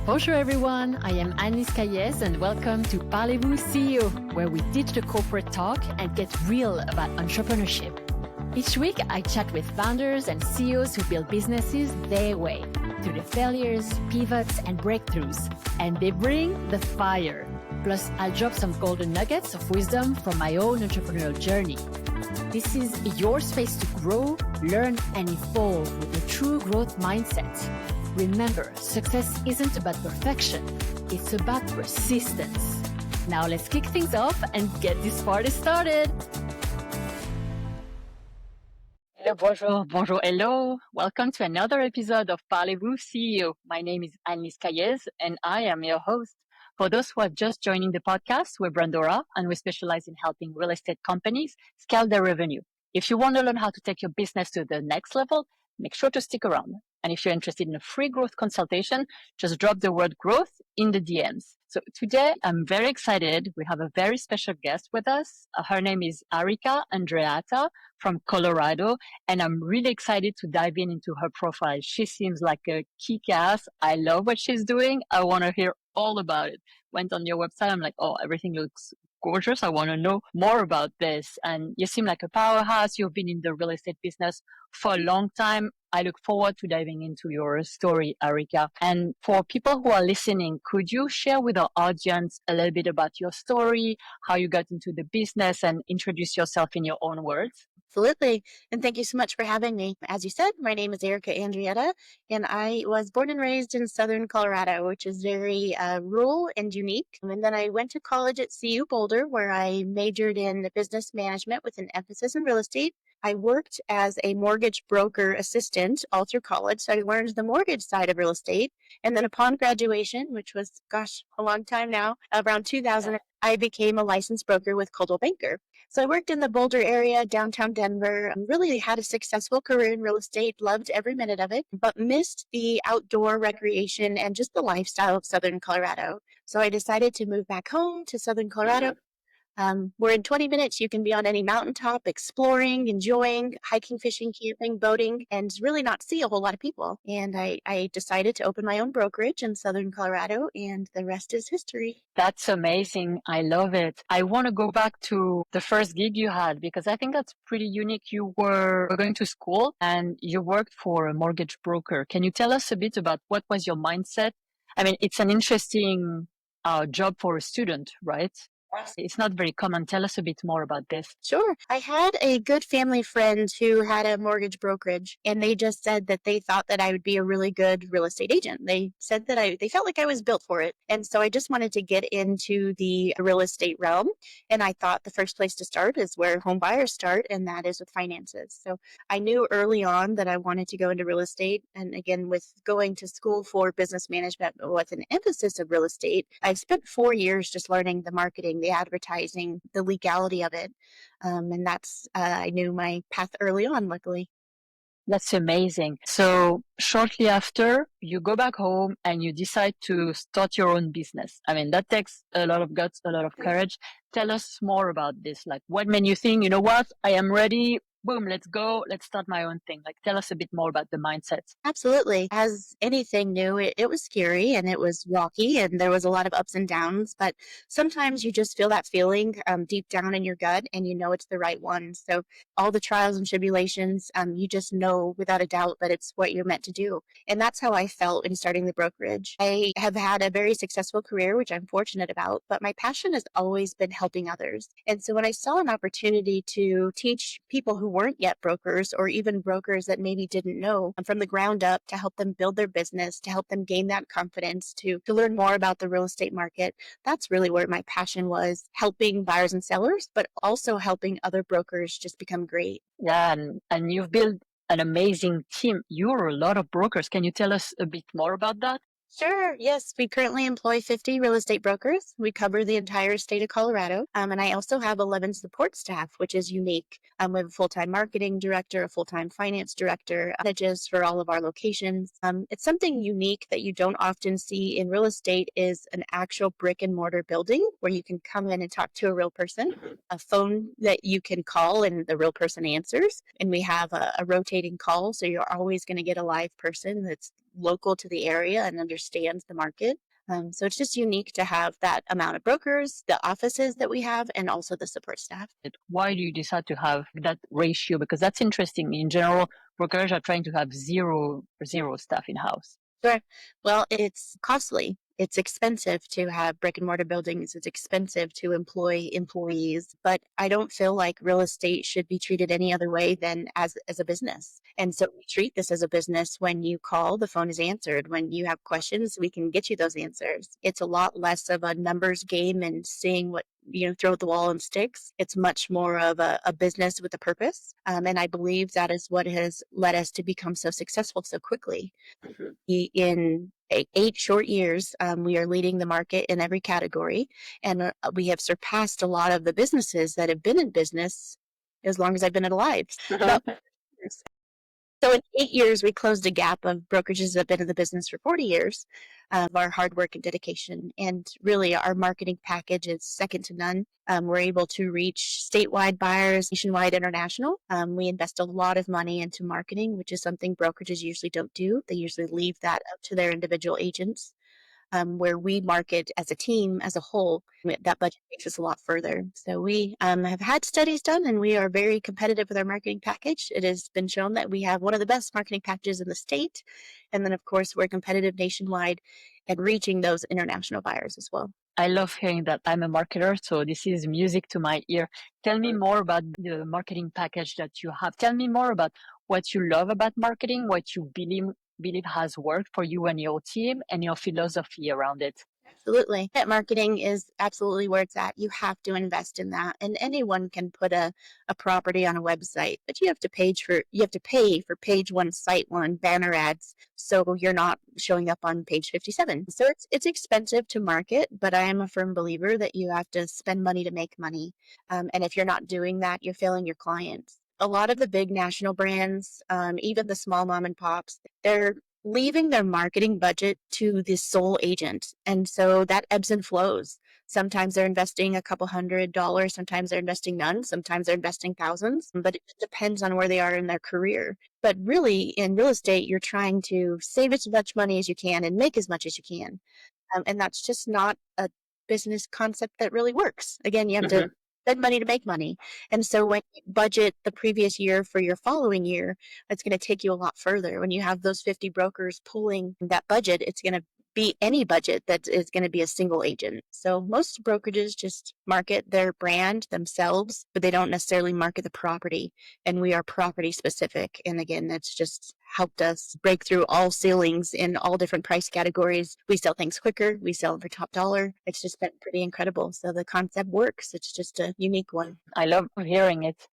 Bonjour everyone, I am Anne-Lise Cailliez and welcome to Parlez-vous CEO, where we teach the corporate talk and get real about entrepreneurship. Each week, I chat with founders and CEOs who build businesses their way, through the failures, pivots, and breakthroughs. And they bring the fire. Plus, I'll drop some golden nuggets of wisdom from my own entrepreneurial journey. This is your space to grow, learn, and evolve with a true growth mindset. Remember, success isn't about perfection. It's about persistence. Now let's kick things off and get this party started. Hello, bonjour, hello. Welcome to another episode of Parlez-vous CEO. My name is Anne-Lise Cailliez and I am your host. For those who are just joining the podcast, we're Brandora and we specialize in helping real estate companies scale their revenue. If you want to learn how to take your business to the next level, make sure to stick around. And if you're interested in a free growth consultation, just drop the word growth in the DMs. So today I'm very excited. We have a very special guest with us. Her name is Arica Andreatta from Colorado. And I'm really excited to dive into her profile. She seems like a kick-ass. I love what she's doing. I want to hear all about it. Went on your website. I'm like, oh, everything looks gorgeous. I want to know more about this. And you seem like a powerhouse. You've been in the real estate business for a long time. I look forward to diving into your story, Arika. And for people who are listening, could you share with our audience a little bit about your story, how you got into the business, and introduce yourself in your own words? Absolutely. And thank you so much for having me. As you said, my name is Arica Andreatta, and I was born and raised in Southern Colorado, which is very rural and unique. And then I went to college at CU Boulder, where I majored in business management with an emphasis in real estate. I worked as a mortgage broker assistant all through college, so I learned the mortgage side of real estate. And then upon graduation, which was, a long time now, around 2000, I became a licensed broker with Coldwell Banker. So I worked in the Boulder area, downtown Denver, really had a successful career in real estate, loved every minute of it, but missed the outdoor recreation and just the lifestyle of Southern Colorado. So I decided to move back home to Southern Colorado. Where in 20 minutes you can be on any mountaintop, exploring, enjoying, hiking, fishing, camping, boating, and really not see a whole lot of people. And I decided to open my own brokerage in Southern Colorado, and the rest is history. That's amazing. I love it. I want to go back to the first gig you had because I think that's pretty unique. You were going to school and you worked for a mortgage broker. Can you tell us a bit about what was your mindset? I mean, it's an interesting job for a student, right? It's not very common. Tell us a bit more about this. Sure. I had a good family friend who had a mortgage brokerage, and they just said that they thought that I would be a really good real estate agent. They said that they felt like I was built for it. And so I just wanted to get into the real estate realm. And I thought the first place to start is where home buyers start, and that is with finances. So I knew early on that I wanted to go into real estate. And again, with going to school for business management with an emphasis of real estate, I spent 4 years just learning the marketing, the advertising, the legality of it. And that's, I knew my path early on, luckily. That's amazing. So shortly after, you go back home and you decide to start your own business. I mean, that takes a lot of guts, a lot of courage. Tell us more about this. Like, what made you think, you know what, I am ready. Boom, let's go. Let's start my own thing. Like, tell us a bit more about the mindset. Absolutely. As anything new, it was scary and it was rocky and there was a lot of ups and downs, but sometimes you just feel that feeling deep down in your gut and you know it's the right one. So all the trials and tribulations, you just know without a doubt that it's what you're meant to do. And that's how I felt in starting the brokerage. I have had a very successful career, which I'm fortunate about, but my passion has always been helping others. And so when I saw an opportunity to teach people who weren't yet brokers or even brokers that maybe didn't know from the ground up to help them build their business, to help them gain that confidence, to learn more about the real estate market, that's really where my passion was, helping buyers and sellers, but also helping other brokers just become great. Yeah, and you've built an amazing team. You're a lot of brokers. Can you tell us a bit more about that? Sure. Yes. We currently employ 50 real estate brokers. We cover the entire state of Colorado. And I also have 11 support staff, which is unique. We have a full-time marketing director, a full-time finance director, managers for all of our locations. It's something unique that you don't often see in real estate is an actual brick and mortar building where you can come in and talk to a real person, a phone that you can call and the real person answers. And we have a rotating call. So you're always going to get a live person that's local to the area and understands the market. So it's just unique to have that amount of brokers, the offices that we have, and also the support staff. Why do you decide to have that ratio? Because that's interesting. In general, brokers are trying to have zero staff in house. Sure. Well, it's costly. It's expensive to have brick and mortar buildings. It's expensive to employ employees, but I don't feel like real estate should be treated any other way than as a business. And so we treat this as a business. When you call, the phone is answered. When you have questions, we can get you those answers. It's a lot less of a numbers game and seeing what throw at the wall and sticks. It's much more of a business with a purpose. And I believe that is what has led us to become so successful so quickly. In 8 short years, we are leading the market in every category, and we have surpassed a lot of the businesses that have been in business as long as I've been alive. About years. So in 8 years, we closed a gap of brokerages that have been in the business for 40 years of our hard work and dedication. And really, our marketing package is second to none. We're able to reach statewide buyers, nationwide, international. We invest a lot of money into marketing, which is something brokerages usually don't do. They usually leave that up to their individual agents. Where we market as a team, as a whole, that budget takes us a lot further. So we have had studies done, and we are very competitive with our marketing package. It has been shown that we have one of the best marketing packages in the state. And then, of course, we're competitive nationwide and reaching those international buyers as well. I love hearing that. I'm a marketer, so this is music to my ear. Tell me more about the marketing package that you have. Tell me more about what you love about marketing, what you believe has worked for you and your team, and your philosophy around it. Absolutely. Net marketing is absolutely where it's at. You have to invest in that. And anyone can put a property on a website, but you have to pay for page one, site one, banner ads. So you're not showing up on page 57. So it's expensive to market, but I am a firm believer that you have to spend money to make money. And if you're not doing that, you're failing your clients. A lot of the big national brands, even the small mom and pops, they're leaving their marketing budget to the sole agent. And so that ebbs and flows. Sometimes they're investing a couple $100, sometimes they're investing none, sometimes they're investing thousands, but it depends on where they are in their career. But really, in real estate, you're trying to save as much money as you can and make as much as you can. And that's just not a business concept that really works. Again, you have to spend money to make money. And so when you budget the previous year for your following year, it's going to take you a lot further. When you have those 50 brokers pulling that budget, it's going to be any budget that is going to be a single agent. So most brokerages just market their brand themselves, but they don't necessarily market the property. And we are property specific. And again, that's just helped us break through all ceilings in all different price categories. We sell things quicker. We sell them for top dollar. It's just been pretty incredible. So the concept works. It's just a unique one. I love hearing it.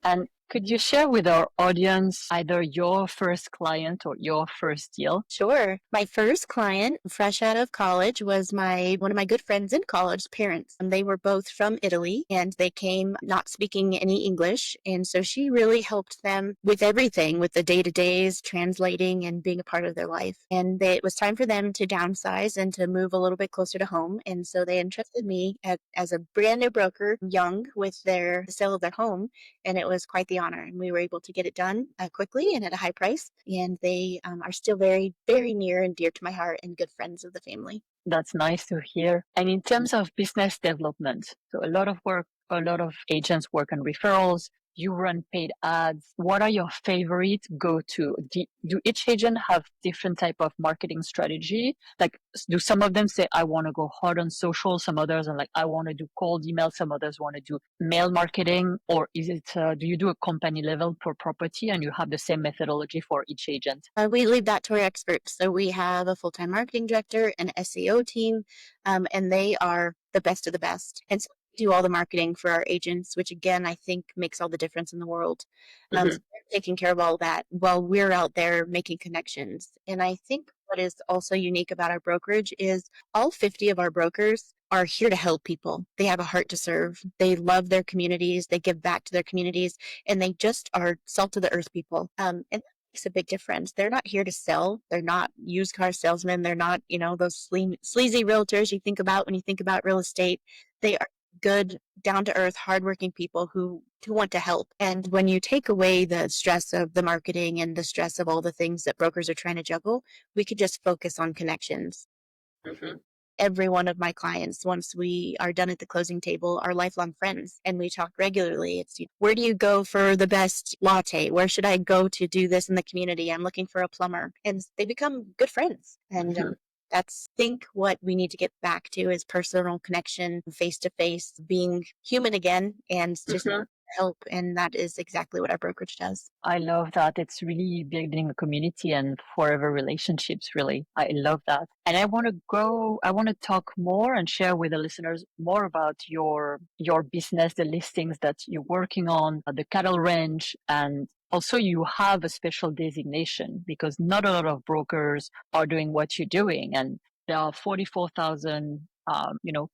And could you share with our audience either your first client or your first deal? Sure. My first client, fresh out of college, was one of my good friends in college, parents. And they were both from Italy, and they came not speaking any English. And so she really helped them with everything, with the day-to-days, translating and being a part of their life. And it was time for them to downsize and to move a little bit closer to home. And so they entrusted me as a brand new broker, young, with the sale of their home. And it was quite the honor. And we were able to get it done quickly and at a high price. And they are still very, very near and dear to my heart and good friends of the family. That's nice to hear. And in terms of business development, so a lot of agents work on referrals. You run paid ads. What are your favorite go-to? Do each agent have different type of marketing strategy? Like, do some of them say, I want to go hard on social? Some others are like, I want to do cold email. Some others want to do mail marketing. Or is it, do you do a company level per property and you have the same methodology for each agent? We leave that to our experts. So we have a full-time marketing director, an SEO team, and they are the best of the best. And so do all the marketing for our agents, which again, I think makes all the difference in the world. So they're taking care of all that while we're out there making connections. And I think what is also unique about our brokerage is all 50 of our brokers are here to help people. They have a heart to serve. They love their communities. They give back to their communities, and they just are salt of the earth people. And that makes a big difference. They're not here to sell. They're not used car salesmen. They're not, those sleazy realtors you think about when you think about real estate. They are good, down to earth, hardworking people who want to help. And when you take away the stress of the marketing and the stress of all the things that brokers are trying to juggle, we could just focus on connections. Mm-hmm. Every one of my clients, once we are done at the closing table, are lifelong friends and we talk regularly. It's, where do you go for the best latte? Where should I go to do this in the community? I'm looking for a plumber. And they become good friends. And that's, I think, what we need to get back to is personal connection, face to face, being human again, and just help. And that is exactly what our brokerage does. I love that. It's really building a community and forever relationships, really. I love that. And I want to talk more and share with the listeners more about your business, the listings that you're working on, the cattle range, and also you have a special designation because not a lot of brokers are doing what you're doing. And there are 44,000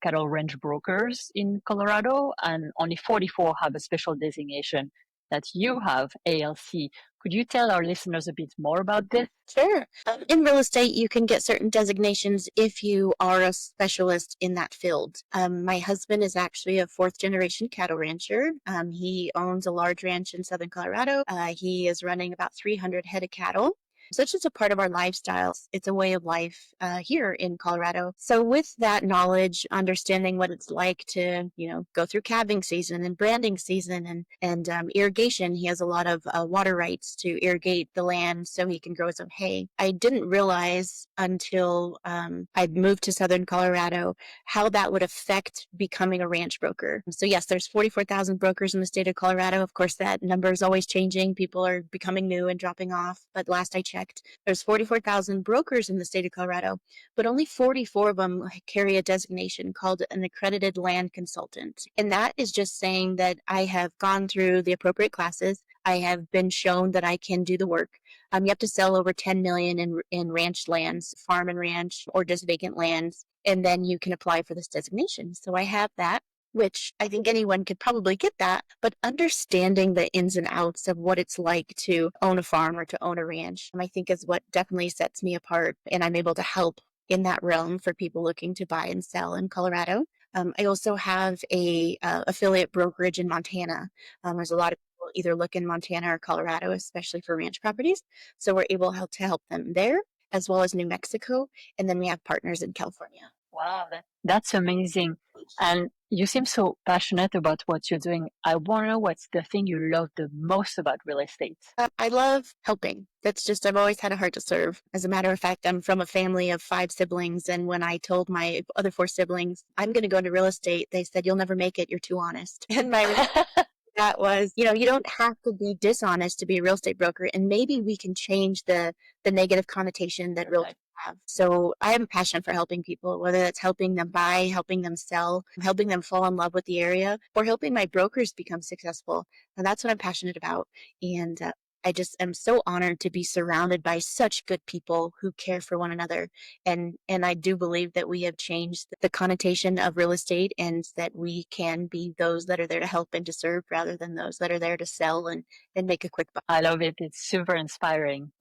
cattle range brokers in Colorado, and only 44 have a special designation that you have, ALC. Could you tell our listeners a bit more about this? Sure. In real estate, you can get certain designations if you are a specialist in that field. My husband is actually a fourth generation cattle rancher. He owns a large ranch in southern Colorado. He is running about 300 head of cattle. So it's just a part of our lifestyle. It's a way of life here in Colorado. So with that knowledge, understanding what it's like to, go through calving season and branding season and irrigation, he has a lot of water rights to irrigate the land so he can grow his own hay. I didn't realize until I moved to southern Colorado how that would affect becoming a ranch broker. So yes, there's 44,000 brokers in the state of Colorado. Of course, that number is always changing. People are becoming new and dropping off. But last I checked, there's 44,000 brokers in the state of Colorado, but only 44 of them carry a designation called an accredited land consultant. And that is just saying that I have gone through the appropriate classes. I have been shown that I can do the work. You have to sell over 10 million in ranch lands, farm and ranch, or just vacant lands, and then you can apply for this designation. So I have that, which I think anyone could probably get that, but understanding the ins and outs of what it's like to own a farm or to own a ranch, I think is what definitely sets me apart, and I'm able to help in that realm for people looking to buy and sell in Colorado. I also have a affiliate brokerage in Montana. There's a lot of people either look in Montana or Colorado, especially for ranch properties. So we're able to help them there, as well as New Mexico. And then we have partners in California. Wow, that's amazing. And you seem so passionate about what you're doing. I want to know what's the thing you love the most about real estate? I love helping. That's just, I've always had a heart to serve. As a matter of fact, I'm from a family of 5 siblings. And when I told my other 4 siblings, I'm going to go into real estate, they said, "You'll never make it. You're too honest." And that was, you don't have to be dishonest to be a real estate broker. And maybe we can change the negative connotation that real estate have. So I have a passion for helping people, whether that's helping them buy, helping them sell, helping them fall in love with the area, or helping my brokers become successful. And that's what I'm passionate about. And I just am so honored to be surrounded by such good people who care for one another. And I do believe that we have changed the connotation of real estate, and that we can be those that are there to help and to serve rather than those that are there to sell and make a quick buck. I love it. It's super inspiring.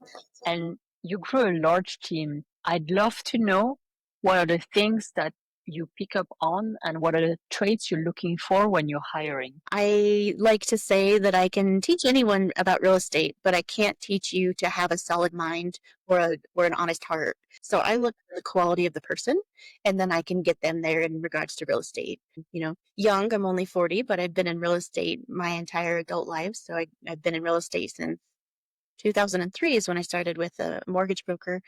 And you grew a large team. I'd love to know what are the things that you pick up on and what are the traits you're looking for when you're hiring? I like to say that I can teach anyone about real estate, but I can't teach you to have a solid mind or an honest heart. So I look at the quality of the person, and then I can get them there in regards to real estate. Young, I'm only 40, but I've been in real estate my entire adult life. So I've been in real estate since 2003 is when I started with a mortgage broker.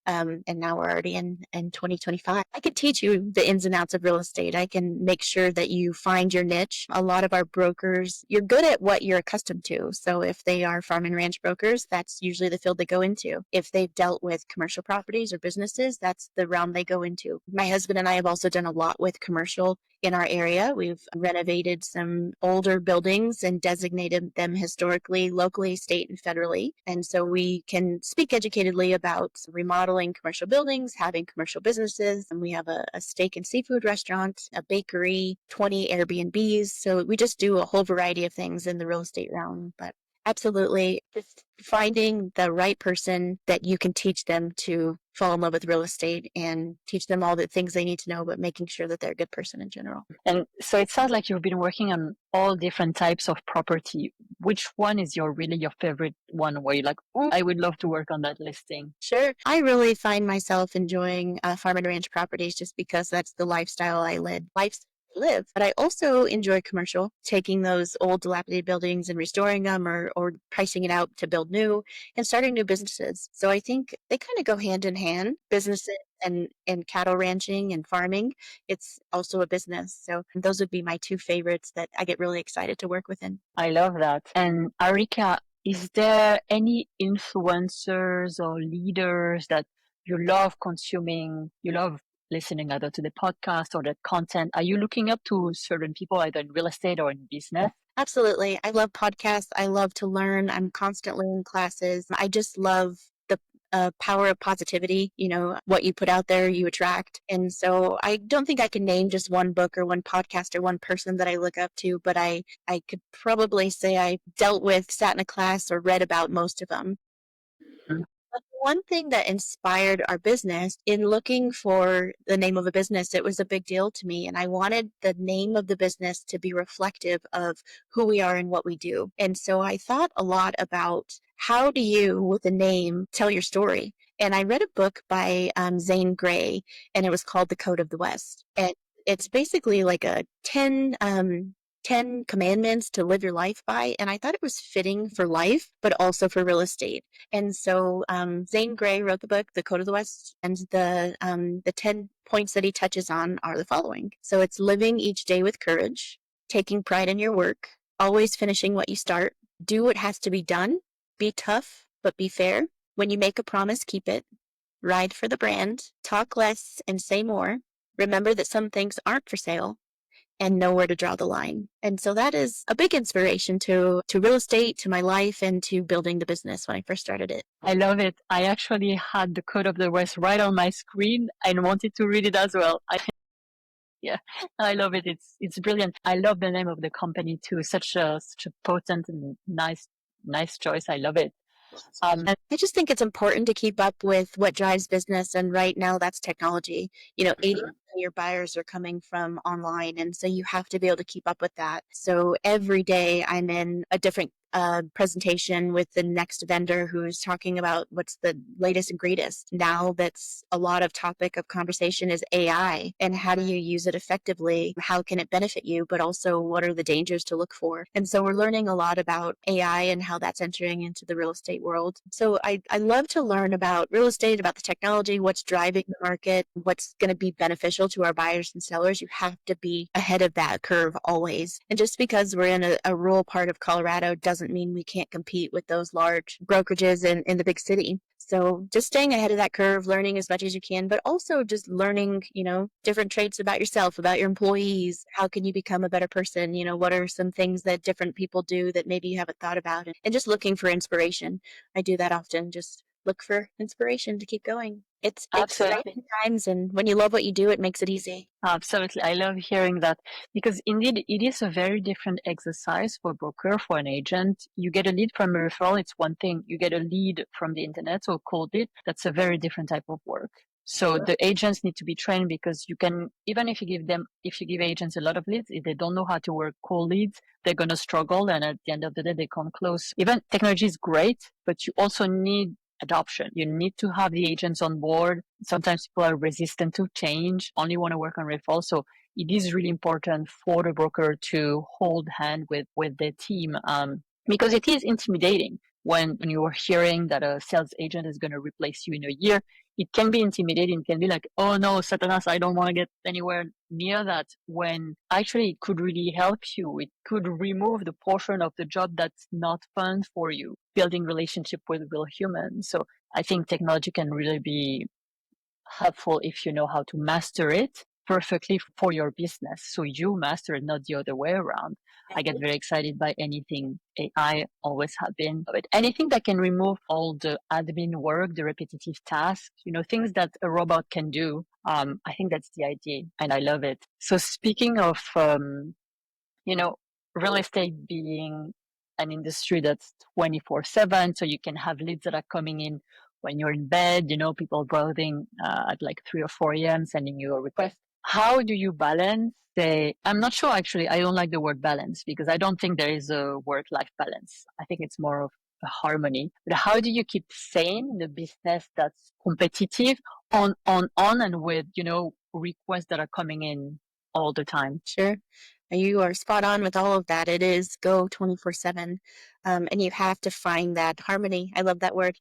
And now we're already in 2025. I could teach you the ins and outs of real estate. I can make sure that you find your niche. A lot of our brokers, you're good at what you're accustomed to. So if they are farm and ranch brokers, that's usually the field they go into. If they've dealt with commercial properties or businesses, that's the realm they go into. My husband and I have also done a lot with commercial in our area. We've renovated some older buildings and designated them historically, locally, state, and federally. And so we can speak educatedly about remodeling commercial buildings, having commercial businesses. And we have a steak and seafood restaurant, a bakery, 20 Airbnbs. So we just do a whole variety of things in the real estate realm. But Absolutely. Just finding the right person that you can teach them to fall in love with real estate and teach them all the things they need to know, but making sure that they're a good person in general. And so it sounds like you've been working on all different types of property. Which one is your favorite one where you're like, oh, I would love to work on that listing? Sure. I really find myself enjoying farm and ranch properties just because that's the lifestyle I live. But I also enjoy commercial, taking those old dilapidated buildings and restoring them or pricing it out to build new and starting new businesses. So I think they kind of go hand in hand, businesses and cattle ranching and farming. It's also a business. So those would be my two favorites that I get really excited to work within. I love that. And Arika, is there any influencers or leaders that you love consuming, you love listening either to the podcast or the content? Are you looking up to certain people either in real estate or in business? Absolutely. I love podcasts. I love to learn. I'm constantly in classes. I just love the power of positivity. You know, what you put out there, you attract. And so I don't think I can name just one book or one podcast or one person that I look up to, but I could probably say I dealt with, sat in a class, or read about most of them. But one thing that inspired our business in looking for the name of a business, it was a big deal to me. And I wanted the name of the business to be reflective of who we are and what we do. And so I thought a lot about how do you, with a name, tell your story? And I read a book by Zane Grey, and it was called The Code of the West. And it's basically like a 10 commandments to live your life by. And I thought it was fitting for life, but also for real estate. And so Zane Grey wrote the book, The Code of the West, and the 10 points that he touches on are the following. So it's living each day with courage, taking pride in your work, always finishing what you start, do what has to be done, be tough, but be fair. When you make a promise, keep it. Ride for the brand, talk less and say more. Remember that some things aren't for sale, and know where to draw the line. And so that is a big inspiration to real estate, to my life, and to building the business when I first started it. I love it. I actually had the Code of the West right on my screen and wanted to read it as well. Yeah, I love it. It's brilliant. I love the name of the company too. Such a potent and nice choice. I love it. I just think it's important to keep up with what drives business. And right now, that's technology. You know, 80% of your buyers are coming from online. And so you have to be able to keep up with that. So every day I'm in a different presentation with the next vendor who's talking about what's the latest and greatest. Now that's a lot of topic of conversation is AI and how do you use it effectively? How can it benefit you? But also what are the dangers to look for? And so we're learning a lot about AI and how that's entering into the real estate world. So I love to learn about real estate, about the technology, what's driving the market, what's going to be beneficial to our buyers and sellers. You have to be ahead of that curve always. And just because we're in a rural part of Colorado doesn't mean we can't compete with those large brokerages in the big city. So just staying ahead of that curve, learning as much as you can, but also just learning, you know, different traits about yourself, about your employees. How can you become a better person? You know, what are some things that different people do that maybe you haven't thought about? And just looking for inspiration. I do that often. Just look for inspiration to keep going. It's Absolutely. exciting times, and when you love what you do, it makes it easy. Absolutely. I love hearing that because indeed it is a very different exercise for a broker, for an agent. You get a lead from a referral, it's one thing. You get a lead from the internet or cold lead, that's a very different type of work. So the agents need to be trained because you can, even if you give agents a lot of leads, if they don't know how to work cold leads, they're going to struggle. And at the end of the day, they can't close. Even technology is great, but you also need adoption. You need to have the agents on board. Sometimes people are resistant to change, only want to work on referrals. So it is really important for the broker to hold hand with their team because it is intimidating when you are hearing that a sales agent is going to replace you in a year. It can be intimidating. It can be like, oh no, Satanas, I don't want to get anywhere near that. When actually it could really help you. It could remove the portion of the job that's not fun for you, building relationship with real humans. So I think technology can really be helpful if you know how to master it perfectly for your business. So you master it, not the other way around. I get very excited by anything AI, always have been, but anything that can remove all the admin work, the repetitive tasks, things that a robot can do. I think that's the idea and I love it. So speaking of, you know, real estate being an industry that's 24/7. So you can have leads that are coming in when you're in bed, people browsing at like 3 or 4 a.m., sending you a request. How do you balance? I'm not sure actually. I don't like the word balance because I don't think there is a work-life balance. I think it's more of a harmony. But how do you keep sane in a business that's competitive on, and with, requests that are coming in all the time? Sure. You are spot on with all of that. It is go 24/7. And you have to find that harmony. I love that word.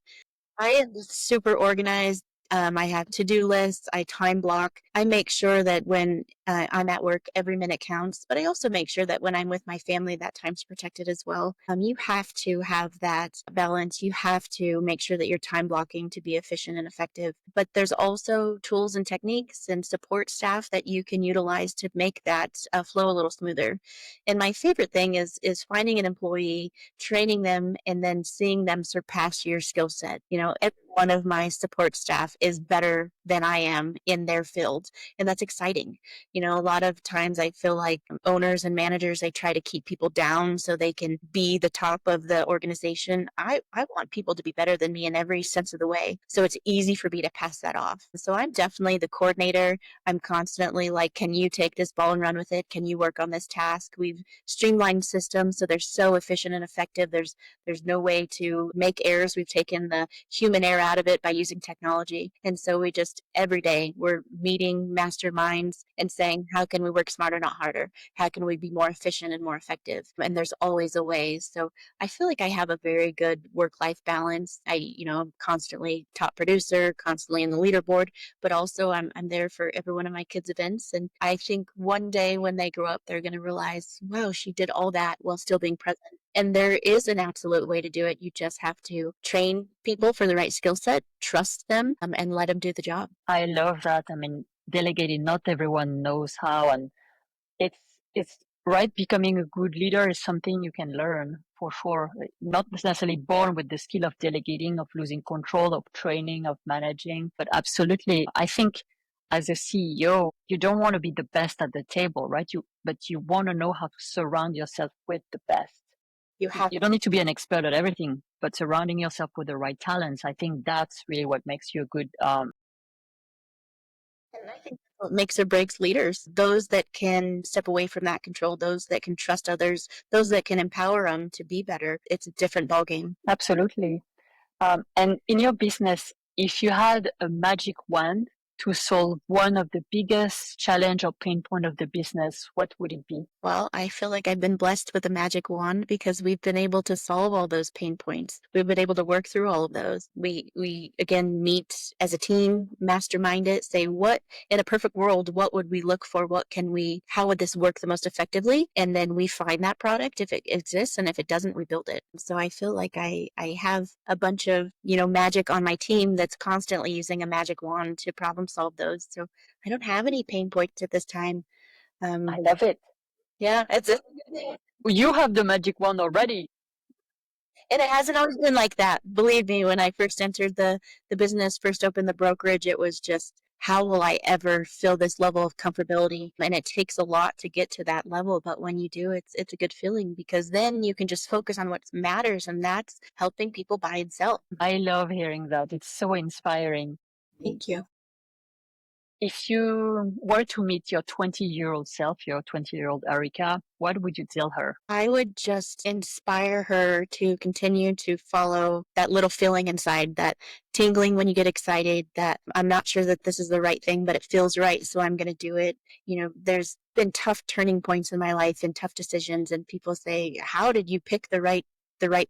I am super organized. I have to-do lists. I time block. I make sure that when I'm at work, every minute counts. But I also make sure that when I'm with my family, that time's protected as well. You have to have that balance. You have to make sure that you're time blocking to be efficient and effective. But there's also tools and techniques and support staff that you can utilize to make that flow a little smoother. And my favorite thing is finding an employee, training them, and then seeing them surpass your skill set. Every one of my support staff is better than I am in their field, and that's exciting. A lot of times I feel like owners and managers, they try to keep people down so they can be the top of the organization. I want people to be better than me in every sense of the way. So it's easy for me to pass that off. So I'm definitely the coordinator. I'm constantly like, can you take this ball and run with it? Can you work on this task? We've streamlined systems so they're so efficient and effective. There's no way to make errors. We've taken the human error out of it by using technology. And so we just every day we're meeting masterminds and saying, how can we work smarter, not harder? How can we be more efficient and more effective? And there's always a way. So I feel like I have a very good work-life balance. I'm constantly top producer, constantly in the leaderboard, but also I'm there for every one of my kids' events. And I think one day when they grow up, they're going to realize, wow, she did all that while still being present. And there is an absolute way to do it. You just have to train people for the right skill set, trust them, and let them do the job. I love that. I mean, delegating, not everyone knows how, and it's right. Becoming a good leader is something you can learn for sure. Not necessarily born with the skill of delegating, of losing control, of training, of managing, but absolutely. I think as a CEO, you don't want to be the best at the table, right? But you want to know how to surround yourself with the best. You have You don't need to be an expert at everything, but surrounding yourself with the right talents, I think that's really what makes you a good. And I think what makes or breaks leaders, those that can step away from that control, those that can trust others, those that can empower them to be better. It's a different ballgame. Absolutely. And in your business, if you had a magic wand to solve one of the biggest challenge or pain point of the business, what would it be? Well, I feel like I've been blessed with a magic wand because we've been able to solve all those pain points. We've been able to work through all of those. We again meet as a team, mastermind it, say what in a perfect world, what would we look for? How would this work the most effectively? And then we find that product if it exists, and if it doesn't, we build it. So I feel like I have a bunch of, magic on my team that's constantly using a magic wand to problem solve those. So I don't have any pain points at this time. I love it. Yeah, it's a You have the magic wand already. And it hasn't always been like that. Believe me, when I first entered the business, first opened the brokerage, it was just, how will I ever feel this level of comfortability? And it takes a lot to get to that level, but when you do, it's a good feeling because then you can just focus on what matters, and that's helping people buy and sell. I love hearing that. It's so inspiring. Thank you. If you were to meet your 20-year-old self, your 20-year-old Arika, what would you tell her? I would just inspire her to continue to follow that little feeling inside, that tingling when you get excited, that I'm not sure that this is the right thing, but it feels right, so I'm going to do it. There's been tough turning points in my life and tough decisions, and people say, how did you pick the right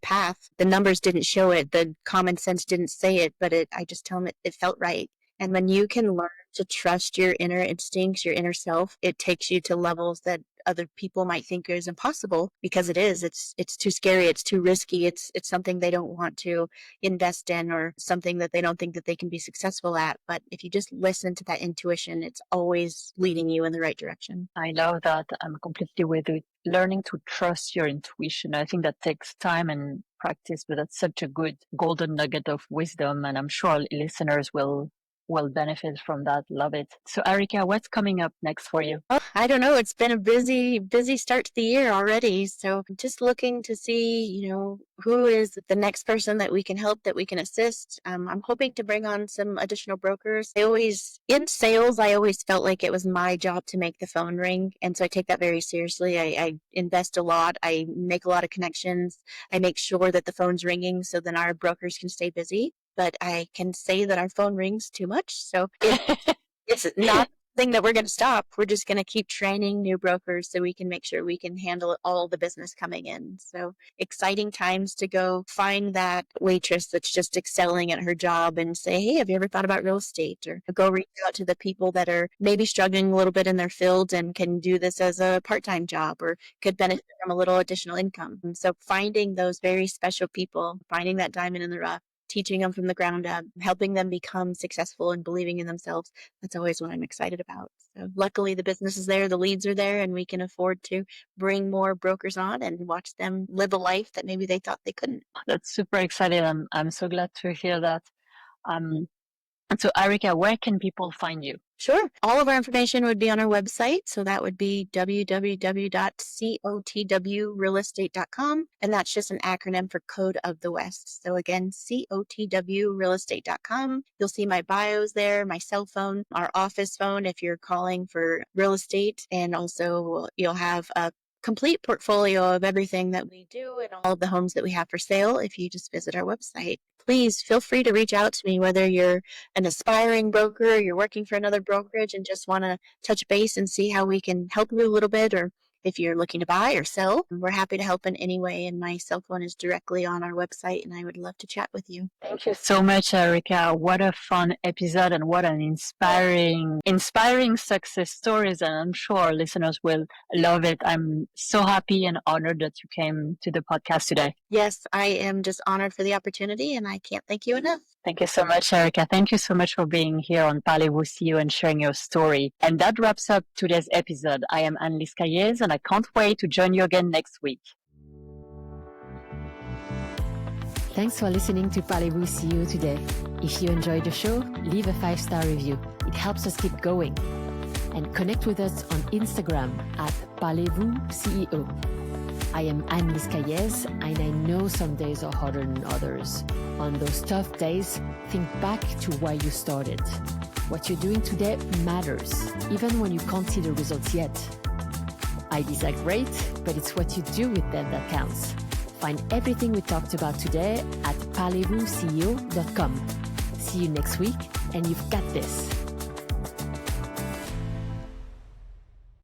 path? The numbers didn't show it, the common sense didn't say it, but I just tell them it felt right. And when you can learn to trust your inner instincts, your inner self, it takes you to levels that other people might think is impossible, because it is. It's too scary, it's too risky, it's something they don't want to invest in, or something that they don't think that they can be successful at. But if you just listen to that intuition, it's always leading you in the right direction. I love that. I'm completely with it. Learning to trust your intuition. I think that takes time and practice, but that's such a good golden nugget of wisdom. And I'm sure listeners will will benefit from that. Love it. So Arika, what's coming up next for you? Oh, I don't know. It's been a busy start to the year already. So just looking to see, who is the next person that we can help, that we can assist. I'm hoping to bring on some additional brokers. In sales, I always felt like it was my job to make the phone ring. And so I take that very seriously. I invest a lot. I make a lot of connections. I make sure that the phone's ringing so then our brokers can stay busy. But I can say that our phone rings too much. So it's not thing that we're going to stop. We're just going to keep training new brokers so we can make sure we can handle all the business coming in. So exciting times to go find that waitress that's just excelling at her job and say, hey, have you ever thought about real estate? Or go reach out to the people that are maybe struggling a little bit in their field and can do this as a part-time job or could benefit from a little additional income. And so finding those very special people, finding that diamond in the rough, teaching them from the ground up, helping them become successful and believing in themselves. That's always what I'm excited about. So luckily the business is there, the leads are there, and we can afford to bring more brokers on and watch them live a life that maybe they thought they couldn't. That's super exciting. I'm so glad to hear that. And so, Arika, where can people find you? Sure. All of our information would be on our website. So that would be www.cotwrealestate.com. And that's just an acronym for Code of the West. So again, cotwrealestate.com. You'll see my bios there, my cell phone, our office phone if you're calling for real estate. And also you'll have a complete portfolio of everything that we do and all of the homes that we have for sale if you just visit our website. Please feel free to reach out to me, whether you're an aspiring broker, you're working for another brokerage and just want to touch base and see how we can help you a little bit, or if you're looking to buy or sell, we're happy to help in any way. And my cell phone is directly on our website, and I would love to chat with you. Thank you so much, Arika. What a fun episode and what an inspiring success stories. And I'm sure our listeners will love it. I'm so happy and honored that you came to the podcast today. Yes, I am just honored for the opportunity, and I can't thank you enough. Thank you so much, Arika. Thank you so much for being here on Parlez-vous CEO and sharing your story. And that wraps up today's episode. I am Anne-Lise Cailliez, and I can't wait to join you again next week. Thanks for listening to Parlez-vous CEO today. If you enjoyed the show, leave a 5-star review. It helps us keep going. And connect with us on Instagram at Parlez-vous CEO. I am Anne-Lise Cailliez, and I know some days are harder than others. On those tough days, think back to why you started. What you're doing today matters, even when you can't see the results yet. Ideas are great, but it's what you do with them that counts. Find everything we talked about today at parlezvousceo.com. See you next week, and you've got this.